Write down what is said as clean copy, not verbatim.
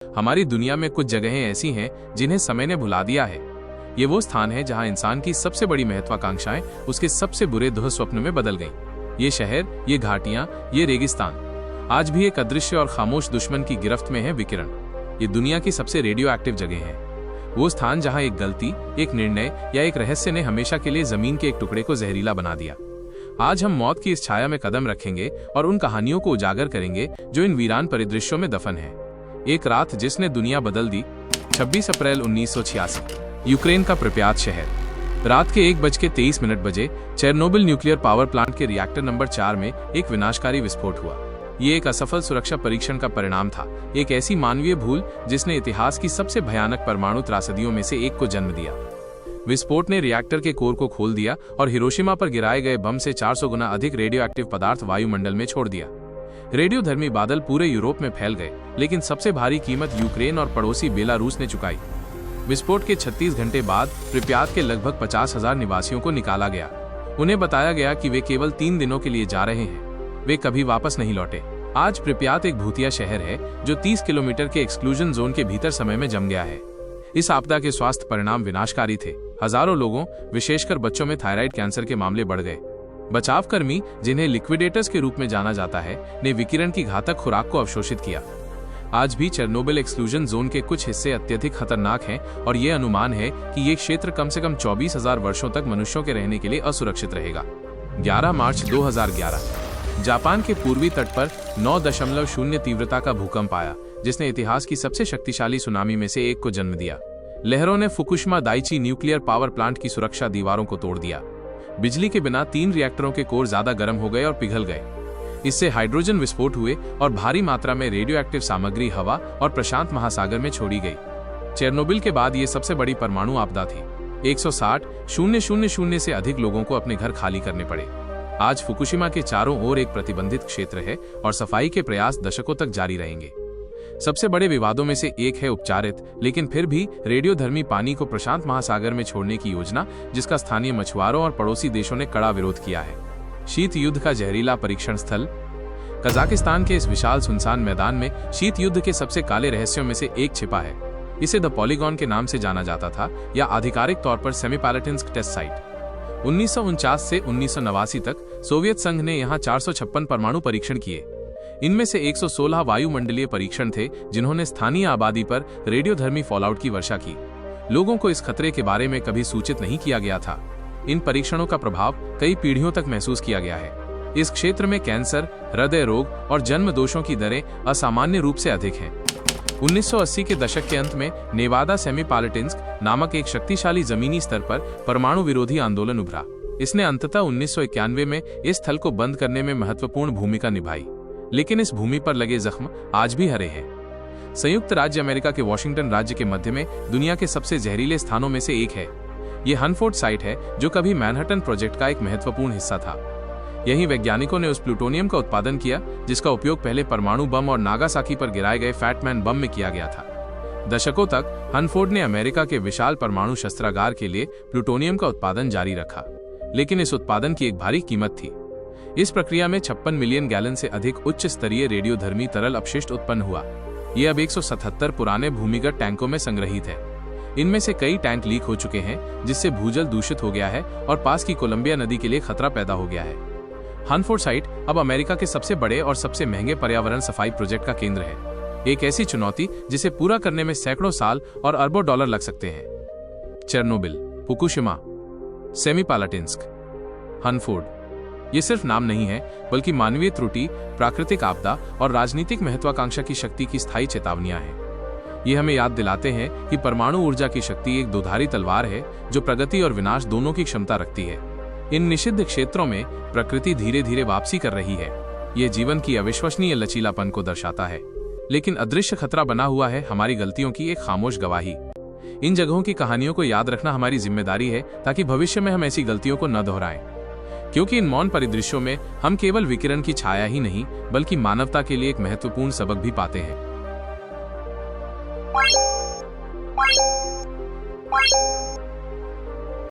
हमारी दुनिया में कुछ जगहें ऐसी हैं जिन्हें समय ने भुला दिया है। ये वो स्थान है जहां इंसान की सबसे बड़ी महत्वाकांक्षाएं उसके सबसे बुरे दुःस्वप्न में बदल गईं। ये शहर, ये घाटियां, ये रेगिस्तान आज भी एक अदृश्य और खामोश दुश्मन की गिरफ्त में है विकिरण। ये दुनिया की सबसे रेडियो एक्टिव जगह है, वो स्थान जहां एक गलती, एक निर्णय या एक रहस्य ने हमेशा के लिए जमीन के एक टुकड़े को जहरीला बना दिया। आज हम मौत की इस छाया में कदम रखेंगे और उन कहानियों को उजागर करेंगे जो इन वीरान परिदृश्यों में दफन है। एक रात जिसने दुनिया बदल दी। 26 अप्रैल 1986, यूक्रेन का प्रिप्यात शहर। रात के 1:23 बजे चेरनोबिल न्यूक्लियर पावर प्लांट के रिएक्टर नंबर 4 में एक विनाशकारी विस्फोट हुआ। ये एक असफल सुरक्षा परीक्षण का परिणाम था, एक ऐसी मानवीय भूल जिसने इतिहास की सबसे भयानक परमाणु त्रासदियों में से एक को जन्म दिया। विस्फोट ने रिएक्टर के कोर को खोल दिया और हिरोशिमा पर गिराए गए बम से 400 गुना अधिक रेडियो एक्टिव पदार्थ वायुमंडल में छोड़ दिया। रेडियोधर्मी बादल पूरे यूरोप में फैल गए, लेकिन सबसे भारी कीमत यूक्रेन और पड़ोसी बेलारूस ने चुकाई। विस्फोट के 36 घंटे बाद प्रिप्यात के लगभग 50,000 निवासियों को निकाला गया। उन्हें बताया गया कि वे केवल 3 दिनों के लिए जा रहे हैं, वे कभी वापस नहीं लौटे। आज प्रिप्यात एक भूतिया शहर है जो 30 किलोमीटर के एक्सक्लूजन जोन के भीतर समय में जम गया है। इस आपदा के स्वास्थ्य परिणाम विनाशकारी थे। हजारों लोगों, विशेषकर बच्चों में थायराइड कैंसर के मामले बढ़ गए। बचावकर्मी, जिन्हें लिक्विडेटर्स के रूप में जाना जाता है, ने विकिरण की घातक खुराक को अवशोषित किया। आज भी चेरनोबिल एक्सक्लूजन जोन के कुछ हिस्से अत्यधिक खतरनाक हैं और ये अनुमान है कि ये क्षेत्र कम से कम 24,000 वर्षों तक मनुष्यों के रहने के लिए असुरक्षित रहेगा। 11 मार्च 2011, जापान के पूर्वी तट पर 9.0 तीव्रता का भूकंप आया, जिसने इतिहास की सबसे शक्तिशाली सुनामी में से एक को जन्म दिया। लहरों ने Fukushima Daiichi nuclear power plant की सुरक्षा दीवारों को तोड़ दिया। बिजली के बिना 3 रिएक्टरों के कोर ज्यादा गर्म हो गए और पिघल गए। इससे हाइड्रोजन विस्फोट हुए और भारी मात्रा में रेडियोएक्टिव सामग्री हवा और प्रशांत महासागर में छोड़ी गई। चेरनोबिल के बाद ये सबसे बड़ी परमाणु आपदा थी। 160,000 से अधिक लोगों को अपने घर खाली करने पड़े। आज फुकुशिमा के चारों ओर एक प्रतिबंधित क्षेत्र है और सफाई के प्रयास दशकों तक जारी रहेंगे। सबसे बड़े विवादों में से एक है उपचारित, लेकिन फिर भी रेडियोधर्मी पानी को प्रशांत महासागर में छोड़ने की योजना, जिसका स्थानीय मछुआरों और पड़ोसी देशों ने कड़ा विरोध किया है। शीत युद्ध का जहरीला परीक्षण स्थल। कजाकिस्तान के इस विशाल सुनसान मैदान में शीत युद्ध के सबसे काले रहस्यों में से एक छिपा है। इसे द पॉलीगॉन के नाम से जाना जाता था, या आधिकारिक तौर पर सेमीपैलेटिन्स्क टेस्ट साइट। 1949 से 1989 तक सोवियत संघ ने यहाँ 456 परमाणु परीक्षण किए। इनमें से 116 वायुमंडलीय परीक्षण थे, जिन्होंने स्थानीय आबादी पर रेडियोधर्मी फॉलआउट की वर्षा की। लोगों को इस खतरे के बारे में कभी सूचित नहीं किया गया था। इन परीक्षणों का प्रभाव कई पीढ़ियों तक महसूस किया गया है। इस क्षेत्र में कैंसर, हृदय रोग और जन्म दोषों की दरें असामान्य रूप से अधिक हैं। 1980 के दशक के अंत में नेवादा सेमीपैलेटिन्स्क नामक एक शक्तिशाली जमीनी स्तर पर परमाणु विरोधी आंदोलन उभरा। इसने अंततः 1991 में इस स्थल को बंद करने में महत्वपूर्ण भूमिका निभाई, लेकिन इस भूमि पर लगे जख्म आज भी हरे हैं। संयुक्त राज्य अमेरिका के वॉशिंगटन राज्य के मध्य में दुनिया के सबसे जहरीले स्थानों में से एक है। यह हनफोर्ड साइट है, जो कभी मैनहट्टन प्रोजेक्ट का एक महत्वपूर्ण हिस्सा था। यहीं वैज्ञानिकों ने उस प्लूटोनियम का उत्पादन किया जिसका उपयोग पहले परमाणु बम और नागासाकी पर गिराए गए फैटमैन बम में किया गया था। दशकों तक हनफोर्ड ने अमेरिका के विशाल परमाणु शस्त्रागार के लिए प्लूटोनियम का उत्पादन जारी रखा, लेकिन इस उत्पादन की एक भारी कीमत थी। इस प्रक्रिया में 56 मिलियन गैलन से अधिक उच्च स्तरीय रेडियोधर्मी तरल अपशिष्ट उत्पन्न हुआ। ये अब 177 पुराने भूमिगत टैंकों में संग्रहित है। इनमें से कई टैंक लीक हो चुके हैं, जिससे भूजल दूषित हो गया है और पास की कोलंबिया नदी के लिए खतरा पैदा हो गया है। हनफोर्ड साइट अब अमेरिका के सबसे बड़े और सबसे महंगे पर्यावरण सफाई प्रोजेक्ट का केंद्र है, एक ऐसी चुनौती जिसे पूरा करने में सैकड़ों साल और अरबों डॉलर लग सकते हैं। चेरनोबिल, फुकुशिमा, सेमीपैलेटिन्स्क, हनफोर्ड ये सिर्फ नाम नहीं है, बल्कि मानवीय त्रुटि, प्राकृतिक आपदा और राजनीतिक महत्वाकांक्षा की शक्ति की स्थायी चेतावनियां हैं। ये हमें याद दिलाते हैं कि परमाणु ऊर्जा की शक्ति एक दोधारी तलवार है, जो प्रगति और विनाश दोनों की क्षमता रखती है। इन निषिद्ध क्षेत्रों में प्रकृति धीरे धीरे वापसी कर रही है। ये जीवन की अविश्वसनीय लचीलापन को दर्शाता है, लेकिन अदृश्य खतरा बना हुआ है हमारी गलतियों की एक खामोश गवाही। इन जगहों की कहानियों को याद रखना हमारी जिम्मेदारी है, ताकि भविष्य में हम ऐसी गलतियों को न दोहराएं। क्योंकि इन मौन परिदृश्यों में हम केवल विकिरण की छाया ही नहीं, बल्कि मानवता के लिए एक महत्वपूर्ण सबक भी पाते हैं।